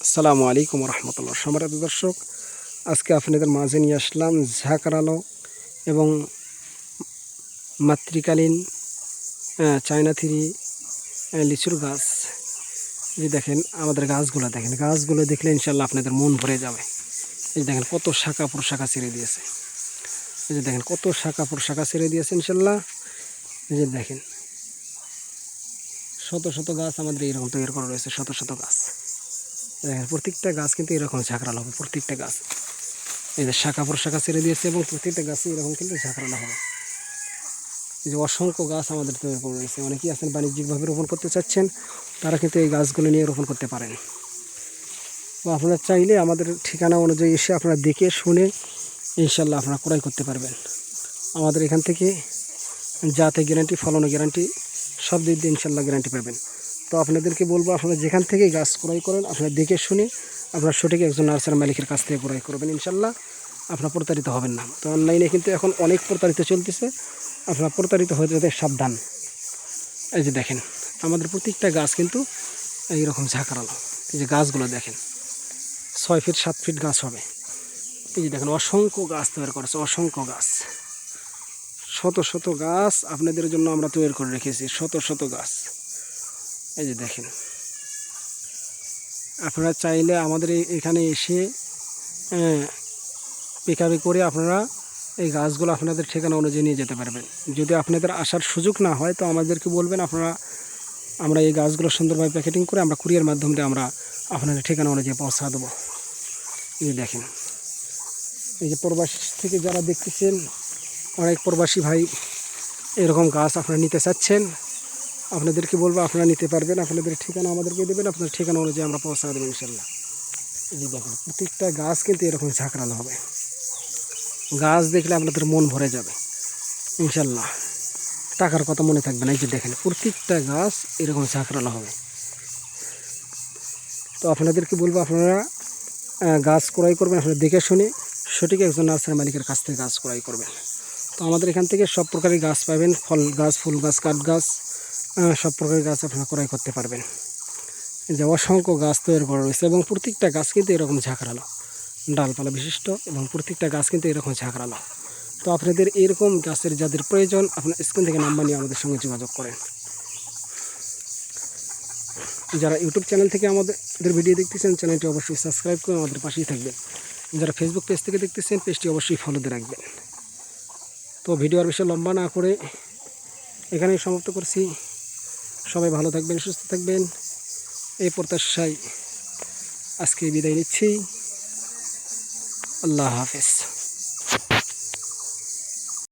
আসসালামু আলাইকুম রহমতুল্লাহ। সম্মানিত দর্শক, আজকে আপনাদের মাঝে নিয়ে আসলাম ঝাঁকড়ালো এবং মাতৃকালীন চায়না থ্রি লিচুর গাছ। যে দেখেন আমাদের গাছগুলো দেখলে ইনশাল্লাহ আপনাদের মন ভরে যাবে। এই যে দেখেন কত শাখা প্রশাখা ছেড়ে দিয়েছে। এই যে দেখেন কত শাখা প্রশাখা ছেড়ে দিয়েছে ইনশাল্লাহ। এই যে দেখেন শত শত গাছ আমাদের এরকম তৈরি করা রয়েছে, শত শত গাছ। দেখেন প্রত্যেকটা গাছ কিন্তু এরকম ঝাঁকড়ালো হবে। প্রত্যেকটা গাছ এই যে শাখা প্রশাখা ছেড়ে দিয়েছে এবং প্রত্যেকটা গাছে এরকম কিন্তু ঝাঁকড়ানো হবে। এই যে অসংখ্য গাছ আমাদের তৈরি করে রয়েছে। অনেকেই আছেন বাণিজ্যিকভাবে রোপণ করতে চাচ্ছেন, তারা কিন্তু এই গাছগুলো নিয়ে রোপণ করতে পারেন। বা আপনারা চাইলে আমাদের ঠিকানা অনুযায়ী এসে আপনারা দেখে শুনে ইনশাল্লাহ আপনারা ক্রয় করতে পারবেন। আমাদের এখান থেকে যাতে গ্যারান্টি, ফলনের গ্যারান্টি, সব দিক দিয়ে ইনশাল্লাহ গ্যারান্টি পাবেন। তো আপনাদেরকে বলবো, আপনারা যেখান থেকে গাছ ক্রয় করেন আপনারা দেখে শুনে আপনার সঠিক একজন নার্সারি মালিকের কাছ থেকে ক্রয় করবেন। ইনশাল্লাহ আপনারা প্রতারিত হবেন না। তো অনলাইনে কিন্তু এখন অনেক প্রতারিত চলতেছে, আপনারা প্রতারিত হয়ে যেতে সাবধান। এই যে দেখেন আমাদের প্রত্যেকটা গাছ কিন্তু এইরকম ঝাঁকড়ালো। এই যে গাছগুলো দেখেন 6 ফিট 7 ফিট গাছ হবে। এই যে দেখেন অসংখ্য গাছ তৈরি করেছে, অসংখ্য গাছ, শত শত গাছ আপনাদের জন্য আমরা তৈরি করে রেখেছি, শত শত গাছ। এই যে দেখেন আপনারা চাইলে আমাদের এখানে এসে পিকআপে করে আপনারা এই গাছগুলো আপনাদের ঠিকানা অনুযায়ী নিয়ে যেতে পারবেন। যদি আপনাদের আসার সুযোগ না হয় তো আমাদেরকে বলবেন, আমরা এই গাছগুলো সুন্দরভাবে প্যাকেটিং করে আমরা কুরিয়ার মাধ্যমে আমরা আপনাদের ঠিকানা অনুযায়ী পৌঁছা দেবো। এই যে দেখেন এই যে প্রবাসী থেকে যারা দেখতেছেন, অনেক প্রবাসী ভাই এরকম গাছ আপনারা নিতে চাচ্ছেন, আপনাদেরকে বলবো আপনারা নিতে পারবেন। আপনাদের ঠিকানা আমাদেরকে দেবেন, আপনাদের ঠিকানা অনুযায়ী আমরা পৌঁছা দেবো ইনশাল্লাহ। এই যে দেখেন প্রত্যেকটা গাছ কিন্তু এরকম ঝাঁকড়ানো হবে। গাছ দেখলে আপনাদের মন ভরে যাবে ইনশাল্লাহ, টাকার কথা মনে থাকবে না। এই যে দেখেন প্রত্যেকটা গাছ এরকম ঝাঁকড়ানো হবে। তো আপনাদেরকে বলবো আপনারা গাছ ক্রয় করবেন, আপনারা দেখে শুনে সঠিক একজন নার্সারি মালিকের কাছ থেকে গাছ ক্রয় করবেন। তো আমাদের এখান থেকে সব প্রকারের গাছ পাবেন, ফল গাছ, ফুল গাছ, কাঠ গাছ, সব প্রকারের গাছ আপনারা ক্রয় করতে পারবেন। যে অসংখ্য গাছ তৈরি করা রয়েছে এবং প্রত্যেকটা গাছ কিন্তু এরকম ঝাঁকড়ালো, ডালপালা বিশিষ্ট, এবং প্রত্যেকটা গাছ কিন্তু এরকম ঝাঁকড়ালো। তো আপনাদের এরকম গাছের যাদের প্রয়োজন আপনার স্ক্রিন থেকে নাম্বার নিয়ে আমাদের সঙ্গে যোগাযোগ করেন। যারা ইউটিউব চ্যানেল থেকে আমাদের ভিডিও দেখতেছেন, চ্যানেলটি অবশ্যই সাবস্ক্রাইব করে আমাদের পাশেই থাকবেন। যারা ফেসবুক পেজ থেকে দেখতেছেন, পেজটি অবশ্যই ফলোতে রাখবেন। তো ভিডিও আর বেশি লম্বা না করে এখানেই সমাপ্ত করছি। সবাই ভালো থাকবেন, সুস্থ থাকবেন, এই প্রত্যাশায় আজকে বিদায় নিচ্ছি। আল্লাহ হাফেজ।